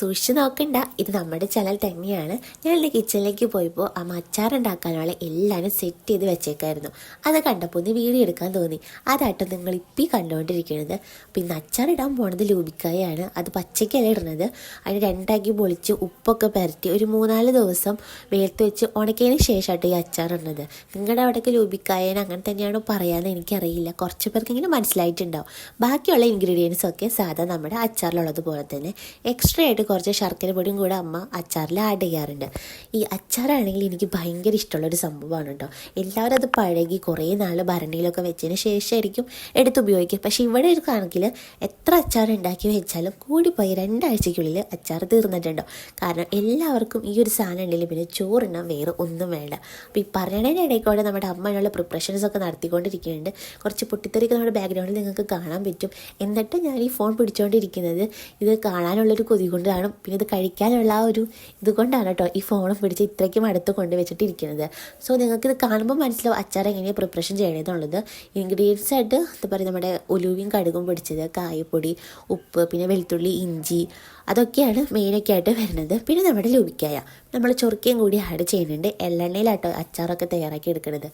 സൂക്ഷിച്ച് നോക്കണ്ട, ഇത് നമ്മുടെ ചാനൽ തന്നെയാണ്. ഞാൻ എൻ്റെ കിച്ചണിലേക്ക് പോയപ്പോൾ അമ്മ അച്ചാറുണ്ടാക്കാനുള്ള എല്ലാവരും സെറ്റ് ചെയ്ത് വെച്ചേക്കായിരുന്നു. അത് കണ്ടപ്പോൾ ഒന്ന് വീഡിയോ എടുക്കാൻ തോന്നി. അതാട്ടോ നിങ്ങൾ ഇപ്പം കണ്ടുകൊണ്ടിരിക്കുന്നത്. പിന്നെ അച്ചാറിടാൻ പോണത് ലൂബിക്കായാണ്. അത് പച്ചക്കല്ല ഇടുന്നത്. അതിന് രണ്ടാക്കി പൊളിച്ച് ഉപ്പൊക്കെ പുരട്ടി ഒരു 3-4 ദിവസം വെയിലത്ത് വെച്ച് ഉണക്കിയതിന് ശേഷമാട്ടോ ഈ അച്ചാറിടുന്നത്. നിങ്ങളുടെ അവിടെയൊക്കെ ലൂബിക്കായന് അങ്ങനെ തന്നെയാണോ പറയാമെന്ന് എനിക്കറിയില്ല. കുറച്ച് പേർക്കെങ്കിലും മനസ്സിലായിട്ടുണ്ടാവും. ബാക്കിയുള്ള ഇൻഗ്രീഡിയൻസ് ഒക്കെ സാധാ നമ്മുടെ അച്ചാറിലുള്ളത് പോലെ തന്നെ എക്സ്ട്രാ ആയിട്ട് കുറച്ച് ശർക്കര പൊടിയും കൂടെ അമ്മ അച്ചാറിൽ ആഡ് ചെയ്യാറുണ്ട്. ഈ അച്ചാറാണെങ്കിൽ എനിക്ക് ഭയങ്കര ഇഷ്ടമുള്ളൊരു സംഭവമാണ് കേട്ടോ. എല്ലാവരും അത് പഴകി കുറേ നാൾ ഭരണിയിലൊക്കെ വെച്ചതിന് ശേഷമായിരിക്കും എടുത്ത് ഉപയോഗിക്കുക. പക്ഷേ ഇവിടെ ഒരു കണക്കിൽ എത്ര അച്ചാർ ഉണ്ടാക്കി വെച്ചാലും കൂടിപ്പോയി 2 ആഴ്ചയ്ക്കുള്ളിൽ അച്ചാർ തീർന്നിട്ടുണ്ടോ. കാരണം എല്ലാവർക്കും ഈ ഒരു സാധനം ഉണ്ടെങ്കിൽ പിന്നെ ചോറിനാൻ വേറെ ഒന്നും വേണ്ട. അപ്പോൾ ഈ പറഞ്ഞതിൻ്റെ ഇടയിൽ കൂടെ നമ്മുടെ അമ്മ അതിനുള്ള പ്രിപ്പറേഷൻസ് ഒക്കെ നടത്തിക്കൊണ്ടിരിക്കുന്നുണ്ട്. കുറച്ച് പൊട്ടിത്തെറിയൊക്കെ നമ്മുടെ ബാക്ക്ഗ്രൗണ്ടിൽ നിങ്ങൾക്ക് കാണാൻ പറ്റും. എന്നിട്ട് ഞാൻ ഈ ഫോൺ പിടിച്ചുകൊണ്ടിരിക്കുന്നത് ഇത് കാണാനുള്ളൊരു കൊതി കൊണ്ടാണ്, പിന്നെ ഇത് കഴിക്കാനുള്ള ആ ഒരു ഇതുകൊണ്ടാണ് കേട്ടോ ഈ ഫോണും പിടിച്ച് ഇത്രയ്ക്കും അടുത്ത് കൊണ്ട് വെച്ചിട്ടിരിക്കുന്നത്. സോ നിങ്ങൾക്കിത് കാണുമ്പോൾ മനസ്സിലാവും അച്ചാർ എങ്ങനെയാണ് പ്രിപ്പറേഷൻ ചെയ്യണമെന്നുള്ളത്. ഇൻഗ്രീഡിയൻസ് ആയിട്ട് എന്താ പറയുക, നമ്മുടെ ഉലുവയും കടുകും പൊടിച്ചത്, കായപ്പൊടി, ഉപ്പ്, പിന്നെ വെളുത്തുള്ളി, ഇഞ്ചി, അതൊക്കെയാണ് മെയിനൊക്കെ ആയിട്ട് വരുന്നത്. പിന്നെ നമ്മുടെ ലൂബിക്കായ നമ്മൾ ചൊറുക്കയും കൂടി ആഡ് ചെയ്യുന്നുണ്ട്. എള്ളെണ്ണയിലാട്ടോ അച്ചാറൊക്കെ തയ്യാറാക്കി എടുക്കുന്നത്.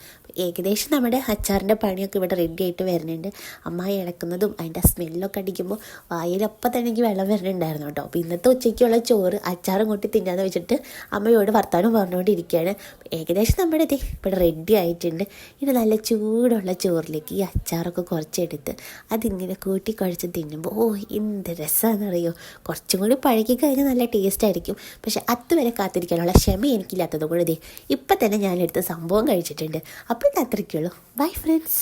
ഏകദേശം നമ്മുടെ അച്ചാറിൻ്റെ പണിയൊക്കെ ഇവിടെ റെഡി ആയിട്ട് വരുന്നുണ്ട്. അമ്മായി ഇളക്കുന്നതും അതിൻ്റെ സ്മെല്ലൊക്കെ അടിക്കുമ്പോൾ വായിലപ്പം തന്നെ എനിക്ക് വെള്ളം വരുന്നുണ്ടായിരുന്നു കേട്ടോ. അപ്പോൾ ഇന്നത്തെ ഉച്ചയ്ക്കുള്ള ചോറ് അച്ചാറും കൂട്ടി തിന്നാന്ന് വെച്ചിട്ട് അമ്മയോട് വർത്താനം പറഞ്ഞുകൊണ്ടിരിക്കുകയാണ്. ഏകദേശം നമ്മുടെ ഇത് ഇവിടെ റെഡി ആയിട്ടുണ്ട്. ഇനി നല്ല ചൂടുള്ള ചോറിലേക്ക് ഈ അച്ചാറൊക്കെ കുറച്ചെടുത്ത് അതിങ്ങനെ കൂട്ടി കുഴച്ച് തിന്നുമ്പോൾ എന്ത് രസമാണെന്നറിയോ. കുറച്ചും കൂടി പഴകി കഴിഞ്ഞാൽ നല്ല ടേസ്റ്റ് ആയിരിക്കും. പക്ഷെ അതുവരെ കാത്തിരിക്കാനുള്ള ക്ഷമ എനിക്കില്ലാത്തത് കൊണ്ട് ഇപ്പം തന്നെ ഞാനെടുത്ത് സംഭവം കഴിച്ചിട്ടുണ്ട്. അപ്പോൾ ഇത് അത്രയ്ക്കുള്ളൂ. Bye friends.